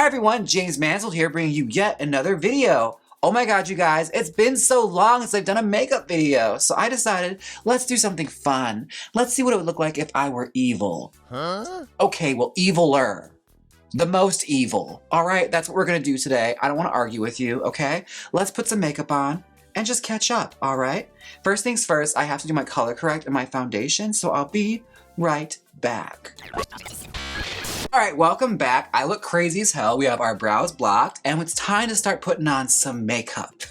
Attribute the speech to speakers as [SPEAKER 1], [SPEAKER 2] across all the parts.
[SPEAKER 1] everyone, Jaymes Mansfield here bringing you yet another video. Oh my god, you guys, it's been so long since I've done a makeup video, so I decided, let's do something fun. Let's see what it would look like if I were evil. Huh? Okay, well, eviler. The most evil. Alright, that's what we're gonna do today. I don't want to argue with you, okay? Let's put some makeup on and just catch up, alright? First things first, I have to do my color correct and my foundation, so I'll be right back. Alright, welcome back. I look crazy as hell. We have our brows blocked, and it's time to start putting on some makeup.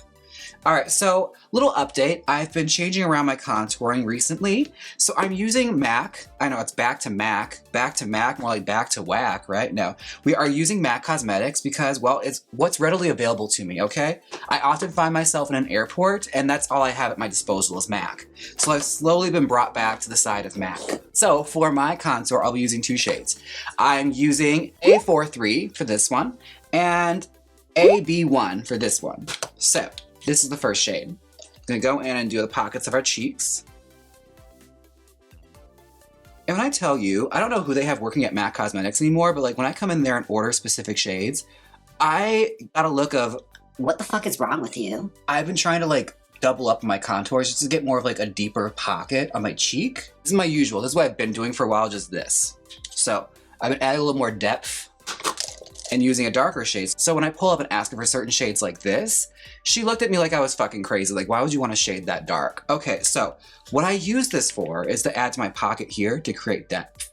[SPEAKER 1] Alright, so little update. I've been changing around my contouring recently. So I'm using MAC. I know it's back to MAC, more like back to whack, right? No, we are using MAC Cosmetics because, well, it's what's readily available to me, okay? I often find myself in an airport, and that's all I have at my disposal is MAC. So I've slowly been brought back to the side of MAC. So for my contour, I'll be using two shades. I'm using A43 for this one, and AB1 for this one. So this is the first shade. I'm gonna go in and do the pockets of our cheeks. And when I tell you, I don't know who they have working at MAC Cosmetics anymore, but like when I come in there and order specific shades, I got a look of,
[SPEAKER 2] what the fuck is wrong with you?
[SPEAKER 1] I've been trying to like double up my contours just to get more of like a deeper pocket on my cheek. This is my usual, this is what I've been doing for a while, just this. So I've been adding a little more depth and using a darker shade. So when I pull up and ask her for certain shades like this, she looked at me like I was fucking crazy. Like, why would you want a shade that dark? Okay, so what I use this for is to add to my pocket here to create depth.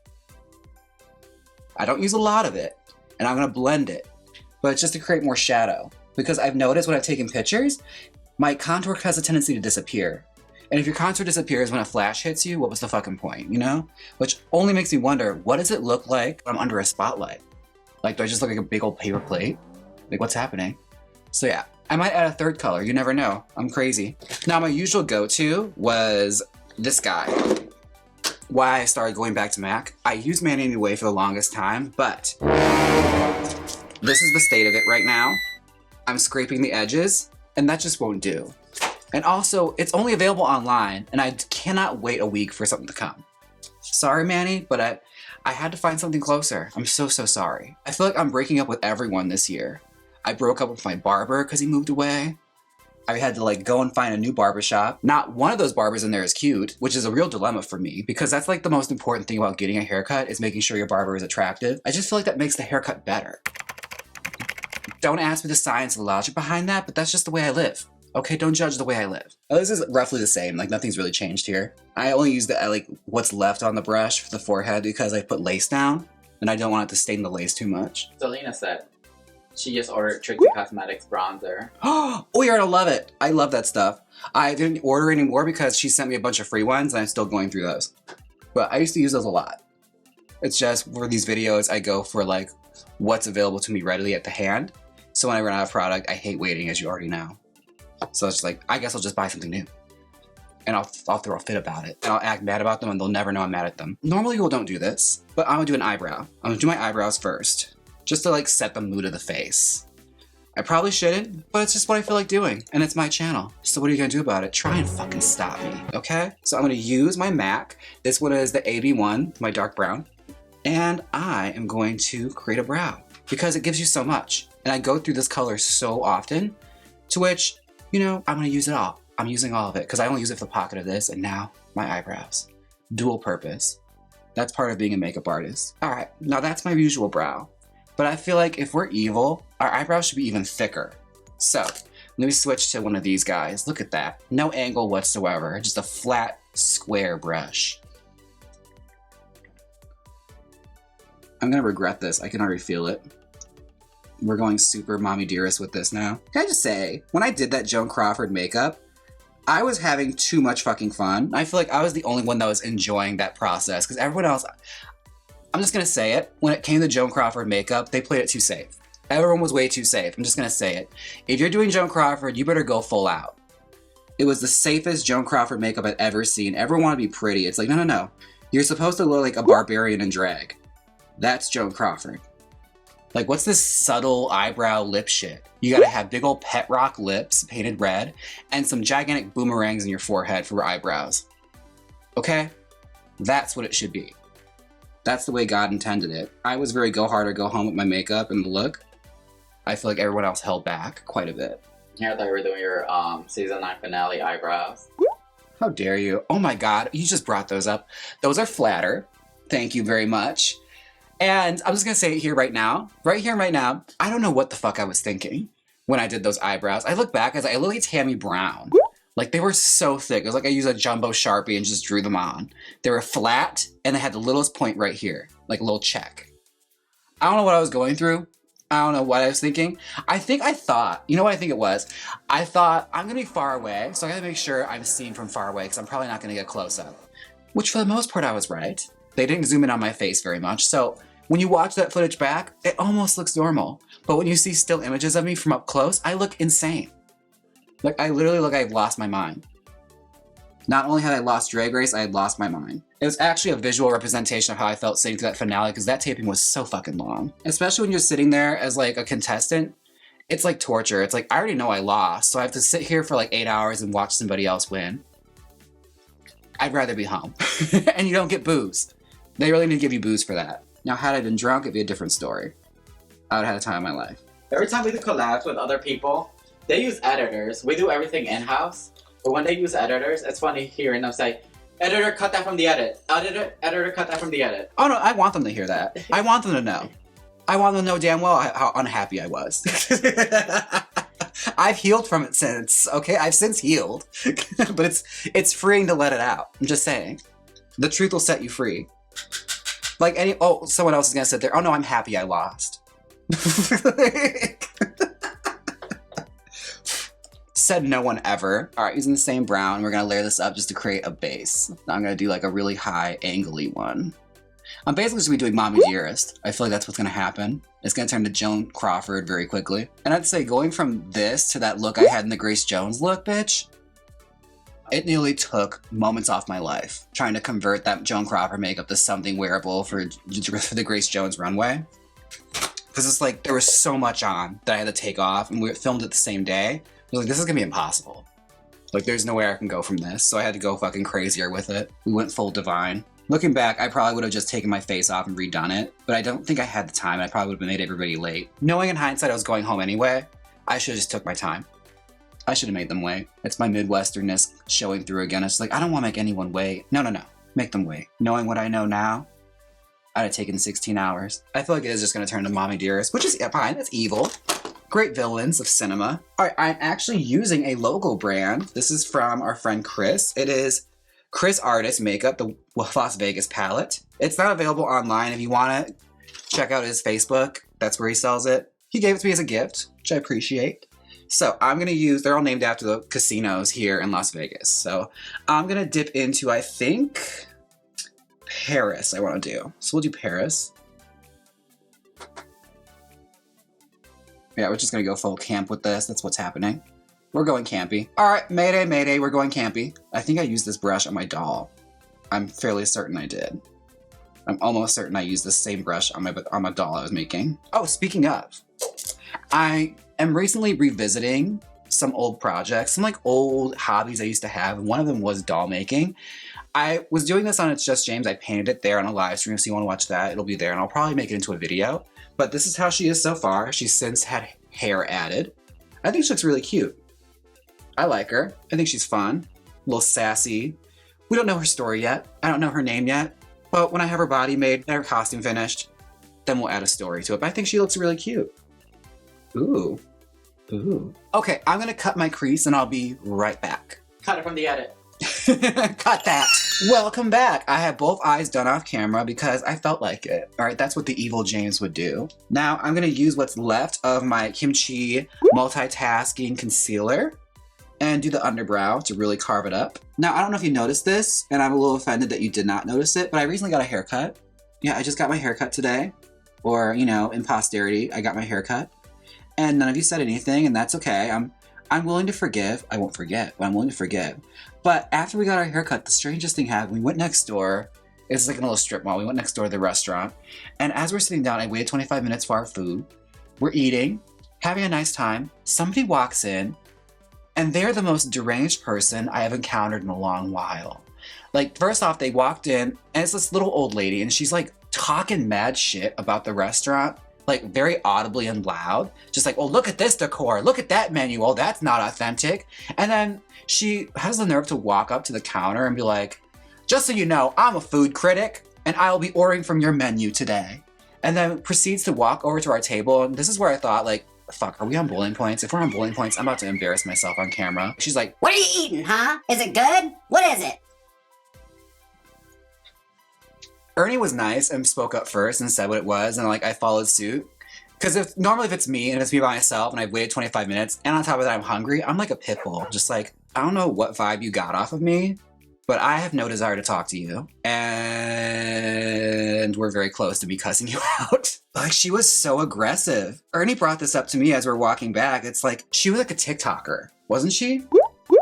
[SPEAKER 1] I don't use a lot of it, and I'm gonna blend it, but it's just to create more shadow. Because I've noticed when I've taken pictures, my contour has a tendency to disappear. And if your contour disappears when a flash hits you, what was the fucking point, you know? Which only makes me wonder, what does it look like when I'm under a spotlight? Like, do I just look like a big old paper plate? Like, what's happening? So yeah, I might add a third color. You never know. I'm crazy. Now, my usual go-to was this guy. Why I started going back to MAC. I used Man anyway for the longest time, but this is the state of it right now. I'm scraping the edges, and that just won't do. And also, it's only available online, and I cannot wait a week for something to come. Sorry, Manny, but I had to find something closer. I'm so sorry. I feel like I'm breaking up with everyone this year. I broke up with my barber because he moved away. I had to like go and find a new barbershop. Not one of those barbers in there is cute, which is a real dilemma for me because that's like the most important thing about getting a haircut is making sure your barber is attractive. I just feel like that makes the haircut better. Don't ask me the science and the logic behind that, but that's just the way I live. Okay, don't judge the way I live. Oh, this is roughly the same, like nothing's really changed here. I only use the like what's left on the brush for the forehead because I put lace down and I don't want it to stain the lace too much.
[SPEAKER 3] Selena said she just ordered Trixie Cosmetics bronzer.
[SPEAKER 1] Oh, you're gonna love it. I love that stuff. I didn't order anymore because she sent me a bunch of free ones and I'm still going through those. But I used to use those a lot. It's just for these videos, I go for like what's available to me readily at the hand. So when I run out of product, I hate waiting, as you already know. So it's like, I guess I'll just buy something new. And I'll throw a fit about it. And I'll act mad about them and they'll never know I'm mad at them. Normally people don't do this, but I'm gonna do an eyebrow. I'm gonna do my eyebrows first, just to like set the mood of the face. I probably shouldn't, but it's just what I feel like doing. And it's my channel. So what are you gonna do about it? Try and fucking stop me, okay? So I'm gonna use my MAC. This one is the AB1, my dark brown. And I am going to create a brow because it gives you so much. And I go through this color so often, to which, you know, I'm gonna use it all. I'm using all of it because I only use it for the pocket of this and now my eyebrows. Dual purpose. That's part of being a makeup artist. All right, now that's my usual brow. But I feel like if we're evil, our eyebrows should be even thicker. So let me switch to one of these guys. Look at that. No angle whatsoever, just a flat square brush. I'm gonna regret this. I can already feel it. We're going super mommy dearest with this now. Can I just say, when I did that Joan Crawford makeup, I was having too much fucking fun. I feel like I was the only one that was enjoying that process because everyone else, I'm just gonna say it, when it came to Joan Crawford makeup, they played it too safe. Everyone was way too safe. I'm just gonna say it. If you're doing Joan Crawford, you better go full out. It was the safest Joan Crawford makeup I've ever seen. Everyone wanted to be pretty. It's like, no. You're supposed to look like a barbarian in drag. That's Joan Crawford. Like, what's this subtle eyebrow lip shit? You gotta have big old pet rock lips painted red and some gigantic boomerangs in your forehead for eyebrows. Okay? That's what it should be. That's the way God intended it. I was very go hard or go home with my makeup and the look. I feel like everyone else held back quite a bit.
[SPEAKER 3] Here I thought you were doing your season 9 finale eyebrows.
[SPEAKER 1] How dare you? Oh my god, you just brought those up. Those are flatter. Thank you very much. And I'm just gonna say it here right now. Right here, right now. I don't know what the fuck I was thinking when I did those eyebrows. I look back, I was like, I look like Tammy Brown. Like, they were so thick. It was like I used a jumbo Sharpie and just drew them on. They were flat, and they had the littlest point right here. Like a little check. I don't know what I was going through. I don't know what I was thinking. I thought, you know what I think it was? I thought, I'm gonna be far away, so I gotta make sure I'm seen from far away, because I'm probably not gonna get close up. Which for the most part, I was right. They didn't zoom in on my face very much, so when you watch that footage back, it almost looks normal. But when you see still images of me from up close, I look insane. Like, I literally look like I've lost my mind. Not only had I lost Drag Race, I had lost my mind. It was actually a visual representation of how I felt sitting through that finale, because that taping was so fucking long. Especially when you're sitting there as like a contestant, it's like torture. It's like, I already know I lost, so I have to sit here for like 8 hours and watch somebody else win. I'd rather be home. And you don't get booze. They really need to give you booze for that. Now, had I been drunk, it'd be a different story. I would have had a time of my life.
[SPEAKER 3] Every time we do collabs with other people, they use editors. We do everything in-house. But when they use editors, it's funny hearing them say, editor, cut that from the edit. Editor, cut that from the edit.
[SPEAKER 1] Oh no, I want them to hear that. I want them to know. I want them to know damn well how unhappy I was. I've healed from it since, okay? I've since healed. But it's freeing to let it out. I'm just saying. The truth will set you free. Like someone else is gonna sit there, oh no, I'm happy I lost. Said no one ever. All right, using the same brown, we're gonna layer this up just to create a base. Now I'm gonna do like a really high angly one. I'm basically just gonna be doing Mommy Dearest. I feel like that's what's gonna happen. It's gonna turn to Joan Crawford very quickly. And I'd say going from this to that look I had in the Grace Jones look, bitch, it nearly took moments off my life trying to convert that Joan Crawford makeup to something wearable for the Grace Jones runway. Because it's like, there was so much on that I had to take off, and we filmed it the same day. I was like, this is gonna be impossible. Like, there's no way I can go from this, so I had to go fucking crazier with it. We went full divine. Looking back, I probably would have just taken my face off and redone it, but I don't think I had the time, and I probably would have made everybody late. Knowing in hindsight I was going home anyway, I should have just took my time. I should have made them wait. It's my Midwesternness showing through again. It's like, I don't want to make anyone wait. No. Make them wait. Knowing what I know now, I'd have taken 16 hours. I feel like it is just going to turn to Mommy Dearest, which is fine. It's evil. Great villains of cinema. All right, I'm actually using a logo brand. This is from our friend Chris. It is Chris Artist Makeup, the Las Vegas palette. It's not available online. If you want to check out his Facebook, that's where he sells it. He gave it to me as a gift, which I appreciate. So I'm going to use, they're all named after the casinos here in Las Vegas. So I'm going to dip into, I think, Paris I want to do. So we'll do Paris. Yeah, we're just going to go full camp with this. That's what's happening. We're going campy. All right, mayday, mayday, we're going campy. I think I used this brush on my doll. I'm fairly certain I did. I'm almost certain I used the same brush on my doll I was making. Oh, speaking of, I am recently revisiting some old projects, some like old hobbies I used to have. One of them was doll making. I was doing this on It's Just Jaymes. I painted it there on a live stream, so you want to watch that, it'll be there, and I'll probably make it into a video. But this is how she is so far. She's since had hair added. I think she looks really cute. I like her. I think she's fun, a little sassy. We don't know her story yet. I don't know her name yet. But when I have her body made and her costume finished, then we'll add a story to it. But I think she looks really cute. Ooh. Ooh. Okay, I'm gonna cut my crease and I'll be right back.
[SPEAKER 3] Cut it from the edit.
[SPEAKER 1] Cut that. Welcome back. I have both eyes done off camera because I felt like it. All right, that's what the Evil Jaymes would do. Now I'm gonna use what's left of my Kimchi multitasking concealer and do the underbrow to really carve it up. Now, I don't know if you noticed this, and I'm a little offended that you did not notice it, but I recently got a haircut. Yeah, I just got my haircut today. Or, you know, in posterity, I got my haircut. And none of you said anything, and that's okay. I'm willing to forgive. I won't forget, but I'm willing to forgive. But after we got our haircut, the strangest thing happened. We went next door. It's like a little strip mall. We went next door to the restaurant. And as we're sitting down, I waited 25 minutes for our food. We're eating, having a nice time. Somebody walks in, and they're the most deranged person I have encountered in a long while. Like, first off, they walked in, and it's this little old lady, and she's like talking mad shit about the restaurant like very audibly and loud. Just like, oh, look at this decor, look at that menu, oh, that's not authentic. And then she has the nerve to walk up to the counter and be like, just so you know, I'm a food critic and I will be ordering from your menu today. And then proceeds to walk over to our table. And this is where I thought, like, fuck, are we on bowling points? If we're on bowling points, I'm about to embarrass myself on camera. She's like,
[SPEAKER 2] What are you eating, huh? Is it good? What is it?
[SPEAKER 1] Ernie was nice and spoke up first and said what it was, and like I followed suit. Because normally if it's me and it's me by myself and I've waited 25 minutes and on top of that I'm hungry, I'm like a pit bull. Just like, I don't know what vibe you got off of me, but I have no desire to talk to you. And we're very close to me cussing you out. Like, she was so aggressive. Ernie brought this up to me as we're walking back. It's like, she was like a TikToker, wasn't she?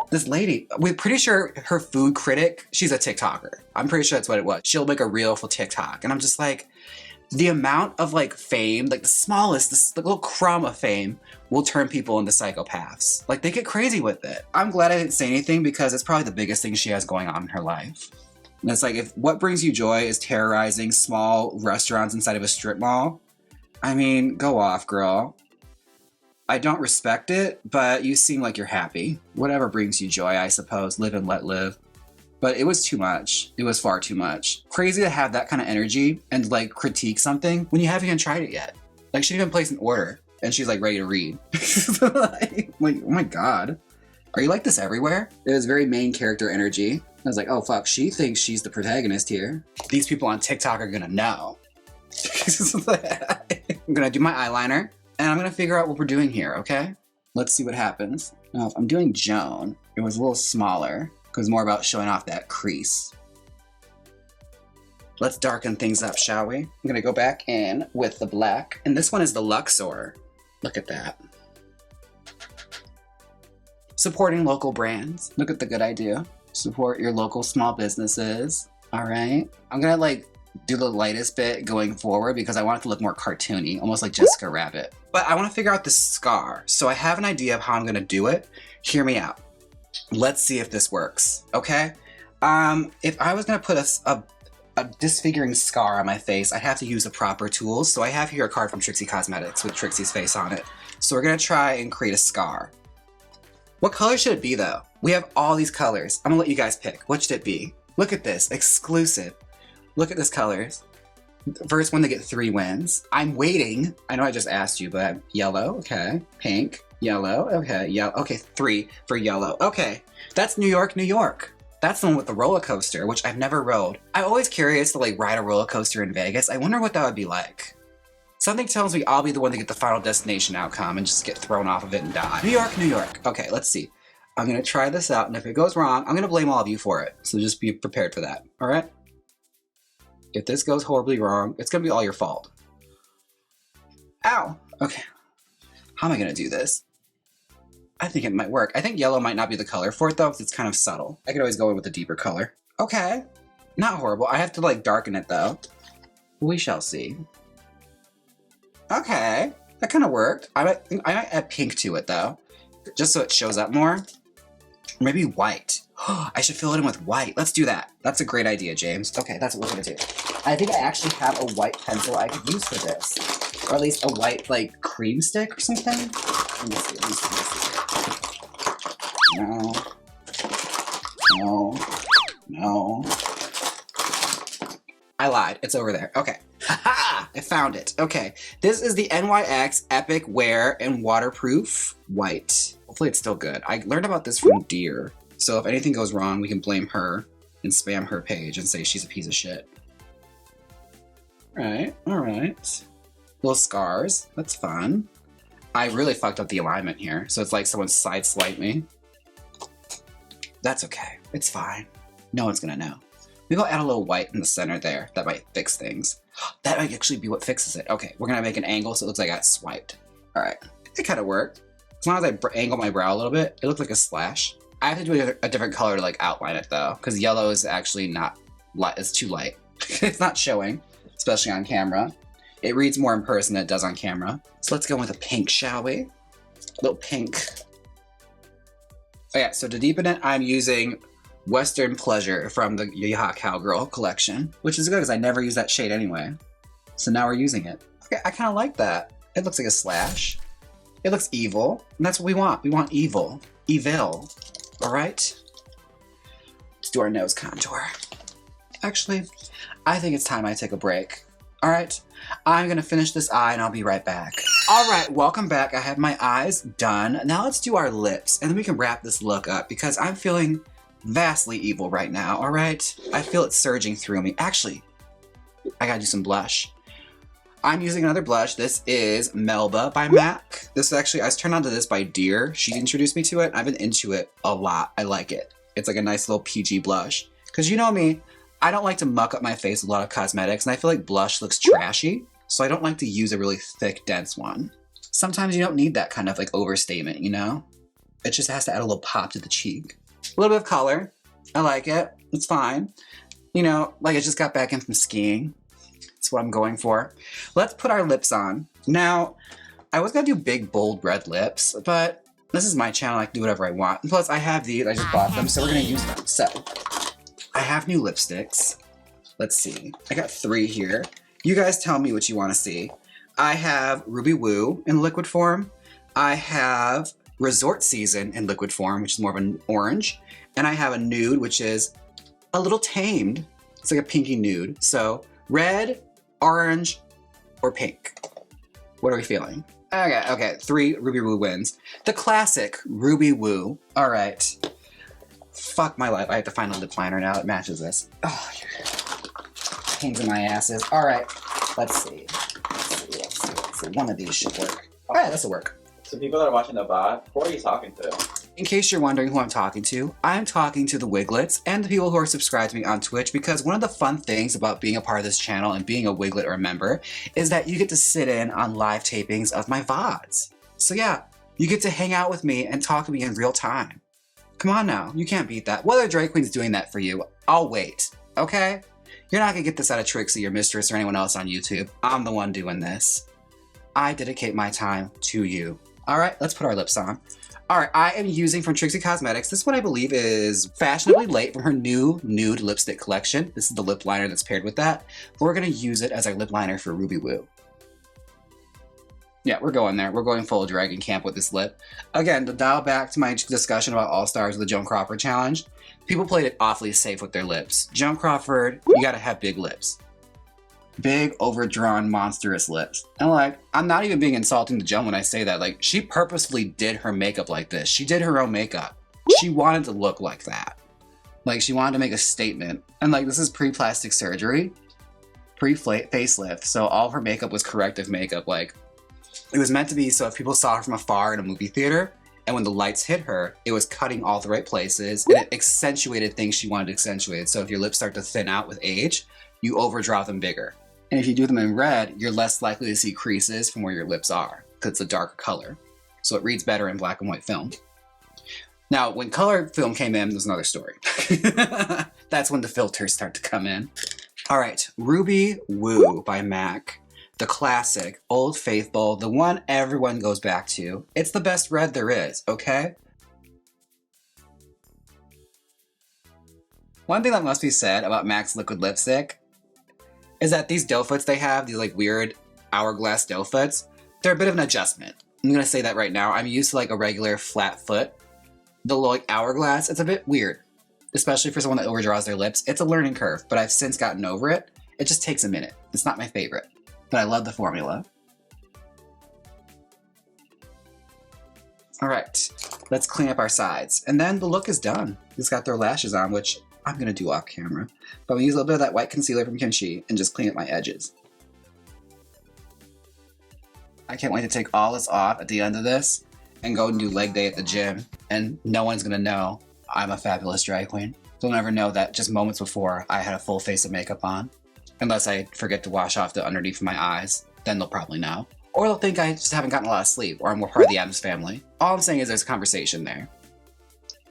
[SPEAKER 1] This lady, we're pretty sure her food critic, she's a TikToker. I'm pretty sure that's what it was. She'll make a reel for TikTok. And I'm just like, the amount of like fame, like the smallest, this little crumb of fame will turn people into psychopaths. Like they get crazy with it. I'm glad I didn't say anything because it's probably the biggest thing she has going on in her life. And it's like, if what brings you joy is terrorizing small restaurants inside of a strip mall, I mean, go off, girl. I don't respect it, but you seem like you're happy. Whatever brings you joy, I suppose. Live and let live. But it was too much. It was far too much. Crazy to have that kind of energy and like critique something when you haven't even tried it yet. Like she didn't even place an order and she's like ready to read. like, oh my God. Are you like this everywhere? It was very main character energy. I was like, oh fuck, she thinks she's the protagonist here. These people on TikTok are gonna know. I'm gonna do my eyeliner and I'm gonna figure out what we're doing here, okay? Let's see what happens. Now, if I'm doing Joan, it was a little smaller because more about showing off that crease. Let's darken things up, shall we? I'm gonna go back in with the black, and this one is the Luxor. Look at that. Supporting local brands. Look at the good idea. Support your local small businesses. All right. I'm gonna like do the lightest bit going forward because I want it to look more cartoony, almost like Jessica Rabbit. But I want to figure out the scar. So I have an idea of how I'm gonna do it. Hear me out. Let's see if this works, okay? If I was gonna put a disfiguring scar on my face, I'd have to use the proper tools. So I have here a card from Trixie Cosmetics with Trixie's face on it. So we're gonna try and create a scar. What color should it be though? We have all these colors. I'm gonna let you guys pick. What should it be? Look at this, exclusive. Look at this colors. First one to get 3 wins. I'm waiting. I know I just asked you, but yellow, okay. Pink, yellow, okay, yellow. Okay, 3 for yellow. Okay, that's New York, New York. That's the one with the roller coaster, which I've never rode. I'm always curious to like ride a roller coaster in Vegas. I wonder what that would be like. Something tells me I'll be the one to get the final destination outcome and just get thrown off of it and die. New York, New York. Okay, let's see. I'm gonna try this out, and if it goes wrong, I'm gonna blame all of you for it. So just be prepared for that, all right? If this goes horribly wrong, it's gonna be all your fault. Ow! Okay. How am I gonna do this? I think it might work. I think yellow might not be the color for it though, because it's kind of subtle. I could always go in with a deeper color. Okay. Not horrible. I have to like darken it though. We shall see. Okay. That kind of worked. I might add pink to it though, just so it shows up more. Maybe white. I should fill it in with white. Let's do that. That's a great idea, James. Okay, that's what we're gonna do. I think I actually have a white pencil I could use for this. Or at least a white, like, cream stick or something. Let me see, let me see. No. No. No. I lied. It's over there. Okay. Haha! I found it. Okay. This is the NYX Epic Wear and Waterproof White. Hopefully it's still good. I learned about this from Deer. So if anything goes wrong, we can blame her and spam her page and say she's a piece of shit. Alright, alright. Little scars. That's fun. I really fucked up the alignment here. So it's like someone sideswiped me. That's okay. It's fine. No one's gonna know. Maybe I'll add a little white in the center there. That might fix things. That might actually be what fixes it. Okay, we're gonna make an angle so it looks like I got swiped. Alright. It kind of worked. As long as I angle my brow a little bit, it looked like a slash. I have to do a different color to like outline it though, because yellow is actually not light. It's too light. It's not showing, especially on camera. It reads more in person than it does on camera. So let's go with a pink, shall we? A little pink. Oh yeah, so to deepen it, I'm using Western Pleasure from the Yaha Cowgirl collection, which is good because I never use that shade anyway. So now we're using it. Okay, I kind of like that. It looks like a slash. It looks evil, and that's what we want. We want evil. Evil. All right? Let's do our nose contour. Actually, I think it's time I take a break. All right? I'm gonna finish this eye and I'll be right back. All right, welcome back. I have my eyes done. Now let's do our lips, and then we can wrap this look up because I'm feeling vastly evil right now, all right? I feel it surging through me. Actually, I gotta do some blush. I'm using another blush. This is Melba by MAC. This is actually, I was turned on to this by Dear. She introduced me to it. I've been into it a lot. I like it. It's like a nice little PG blush. Because you know me, I don't like to muck up my face with a lot of cosmetics, and I feel like blush looks trashy, so I don't like to use a really thick, dense one. Sometimes you don't need that kind of like overstatement, you know? It just has to add a little pop to the cheek. A little bit of color. I like it. It's fine. You know, like I just got back in from skiing. That's what I'm going for. Let's put our lips on. Now, I was gonna do big, bold red lips, but this is my channel. I can do whatever I want. And plus, I have these. I just bought them, so we're gonna use them. So, I have new lipsticks. Let's see. I got 3 here. You guys tell me what you want to see. I have Ruby Woo in liquid form. I have Resort Season in liquid form, which is more of an orange. And I have a nude, which is a little tamed. It's like a pinky nude. So, red, orange, or pink. What are we feeling? Okay, 3 Ruby Woo wins. The classic Ruby Woo. All right. Fuck my life. I have to find a lip liner now that matches this. Oh, pains in my asses. All right, let's see. Let's see. One of these should work. All right, this will work.
[SPEAKER 3] So people that are watching the VOD, who are you talking to?
[SPEAKER 1] In case you're wondering who I'm talking to the Wiglets and the people who are subscribed to me on Twitch, because one of the fun things about being a part of this channel and being a Wiglet or a member is that you get to sit in on live tapings of my VODs. So yeah, you get to hang out with me and talk to me in real time. Come on now, you can't beat that. Whether Drag Queen's doing that for you, I'll wait, okay? You're not gonna get this out of Trixie or Mistress or anyone else on YouTube. I'm the one doing this. I dedicate my time to you. All right, let's put our lips on. All right, I am using from Trixie Cosmetics. This one I believe is Fashionably Late from her new nude lipstick collection. This is the lip liner that's paired with that. We're gonna use it as our lip liner for Ruby Woo. Yeah, we're going there. We're going full dragon camp with this lip. Again, to dial back to my discussion about All Stars of the Joan Crawford challenge, people played it awfully safe with their lips. Joan Crawford, you gotta have big lips. Big, overdrawn, monstrous lips. And like, I'm not even being insulting to Joan when I say that. Like, she purposefully did her makeup like this. She did her own makeup. She wanted to look like that. Like, she wanted to make a statement. And like, this is pre-plastic surgery, pre-facelift. So all of her makeup was corrective makeup. Like, it was meant to be so if people saw her from afar in a movie theater, and when the lights hit her, it was cutting all the right places, and it accentuated things she wanted to accentuate. So if your lips start to thin out with age, you overdraw them bigger. And if you do them in red, you're less likely to see creases from where your lips are, because it's a darker color. So it reads better in black and white film. Now, when color film came in, there's another story. That's when the filters start to come in. All right, Ruby Woo by MAC. The classic, Old Faithful, the one everyone goes back to. It's the best red there is, okay? One thing that must be said about MAC's liquid lipstick is that these doe foots they have, these like weird hourglass doe foots, they're a bit of an adjustment. I'm gonna say that right now. I'm used to like a regular flat foot. The like hourglass, it's a bit weird, especially for someone that overdraws their lips. It's a learning curve, but I've since gotten over it. It just takes a minute. It's not my favorite, but I love the formula. All right, let's clean up our sides. And then the look is done. Just got their lashes on, which I'm gonna do off camera. But I'm gonna use a little bit of that white concealer from Kimchi and just clean up my edges. I can't wait to take all this off at the end of this and go and do leg day at the gym. And no one's gonna know I'm a fabulous drag queen. They'll never know that just moments before I had a full face of makeup on. Unless I forget to wash off the underneath of my eyes, then they'll probably know. Or they'll think I just haven't gotten a lot of sleep, or I'm more part of the Addams family. All I'm saying is there's a conversation there.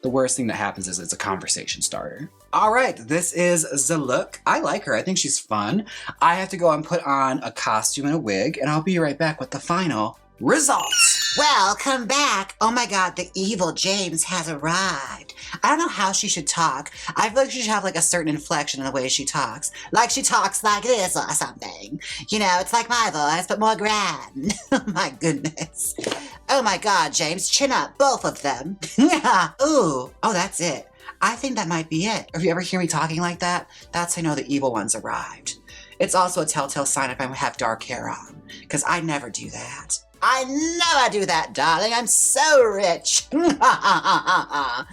[SPEAKER 1] The worst thing that happens is it's a conversation starter. All right, this is the look. I like her, I think she's fun. I have to go and put on a costume and a wig, and I'll be right back with the final results.
[SPEAKER 2] Welcome back. Oh my god, the Evil Jaymes has arrived.
[SPEAKER 1] I don't know how she should talk. I feel like she should have like a certain inflection in the way she talks. Like she talks like this or something. You know, it's like my voice, but more grand. Oh my goodness. Oh my God, Jaymes, chin up, both of them. Ooh, oh, that's it. I think that might be it. If you ever hear me talking like that, that's how I know the evil one's arrived. It's also a telltale sign if I have dark hair on, because I never do that. I never do that, darling. I'm so rich. Because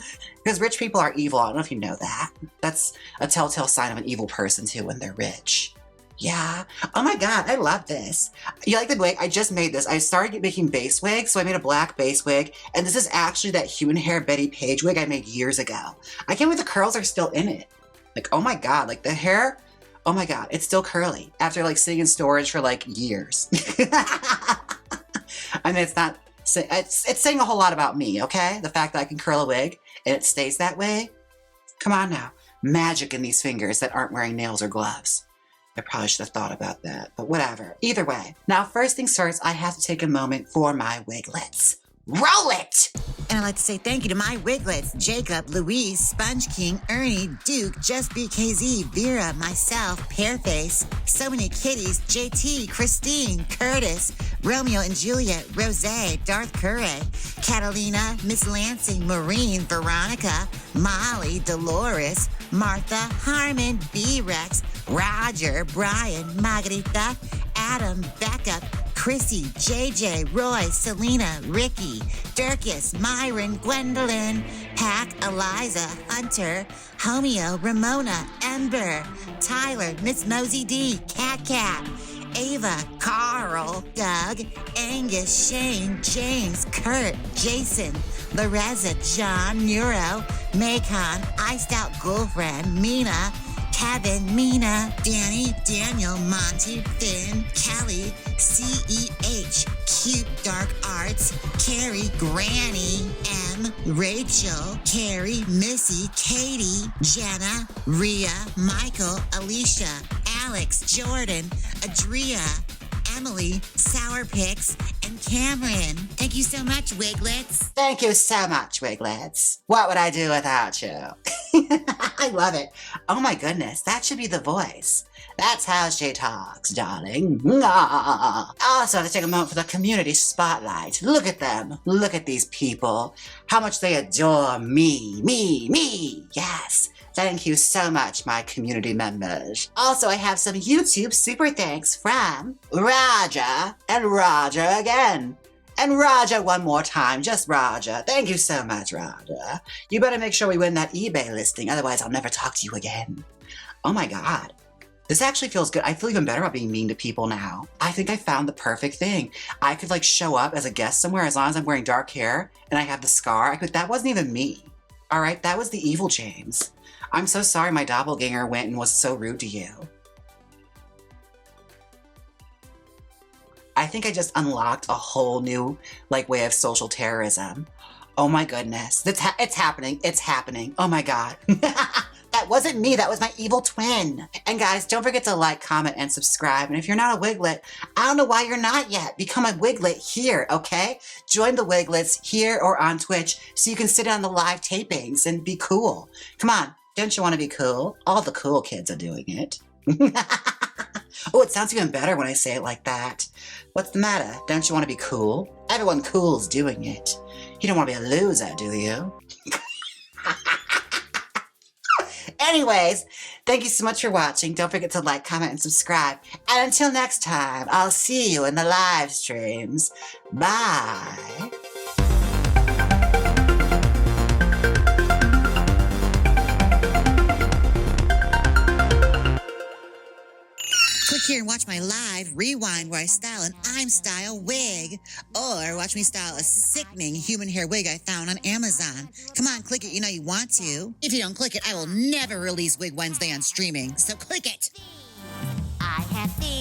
[SPEAKER 1] rich people are evil. I don't know if you know that. That's a telltale sign of an evil person, too, when they're rich. Yeah. Oh my God, I love this. You like the wig? I just made this. I started making base wigs, so I made a black base wig, and this is actually that human hair Betty Page wig I made years ago. I can't believe the curls are still in it. Like, oh my God, like the hair, oh my God, it's still curly after like sitting in storage for like years. I mean, it's not, it's saying a whole lot about me, okay? The fact that I can curl a wig and it stays that way. Come on now. Magic in these fingers that aren't wearing nails or gloves. I probably should have thought about that, but whatever. Either way. Now, first things first, I have to take a moment for my wiglets. Roll it!
[SPEAKER 4] And I'd like to say thank you to my wiglets, Jacob, Louise, Sponge King, Ernie, Duke, Just BKZ, Vera, myself, Pearface, so many kitties, JT, Christine, Curtis, Romeo and Juliet, Rose, Darth Curray, Catalina, Miss Lansing, Maureen, Veronica, Molly, Dolores, Martha, Harmon, B-Rex, Roger, Brian, Margarita, Adam, Becca, Chrissy, JJ, Roy, Selena, Ricky, Dirkus, Myron, Gwendolyn, Pack, Eliza, Hunter, Homeo, Ramona, Ember, Tyler, Miss Mosey D, Cat, Ava, Carl, Doug, Angus, Shane, James, Kurt, Jason, Loreza, John, Neuro, Macon, Iced Out Girlfriend, Mina, Kevin, Mina, Danny, Daniel, Monty, Finn, Kelly, CEH, Cute Dark Arts, Carrie, Granny, M, Rachel, Carrie, Missy, Katie, Jenna, Rhea, Michael, Alicia, Alex, Jordan, Adria, Emily, Sour Picks, and Cameron. Thank you so much, Wiglets.
[SPEAKER 1] Thank you so much, Wiglets. What would I do without you? I love it. Oh my goodness, that should be the voice. That's how she talks, darling. Also, to take a moment for the community spotlight. Look at them. Look at these people. How much they adore me. Me. Yes. Thank you so much, my community members. Also, I have some YouTube super thanks from Raja and Raja again. And Raja one more time, just Raja. Thank you so much, Raja. You better make sure we win that eBay listing, otherwise I'll never talk to you again. Oh my God. This actually feels good. I feel even better about being mean to people now. I think I found the perfect thing. I could like show up as a guest somewhere as long as I'm wearing dark hair and I have the scar. That wasn't even me. All right, that was the Evil Jaymes. I'm so sorry my doppelganger went and was so rude to you. I think I just unlocked a whole new way of social terrorism. Oh my goodness. It's happening. It's happening. Oh my God. That wasn't me. That was my evil twin. And guys, don't forget to like, comment, and subscribe. And if you're not a Wiglet, I don't know why you're not yet. Become a Wiglet here, okay? Join the Wiglets here or on Twitch so you can sit on the live tapings and be cool. Come on. Don't you want to be cool? All the cool kids are doing it. Oh, it sounds even better when I say it like that. What's the matter? Don't you want to be cool? Everyone cool's doing it. You don't want to be a loser, do you? Anyways, thank you so much for watching. Don't forget to like, comment, and subscribe. And until next time, I'll see you in the live streams. Bye.
[SPEAKER 4] Click here and watch my live rewind where I style an I'm Style wig. Or watch me style a sickening human hair wig I found on Amazon. Come on, click it. You know you want to. If you don't click it, I will never release Wig Wednesday on streaming. So click it.
[SPEAKER 2] I have these.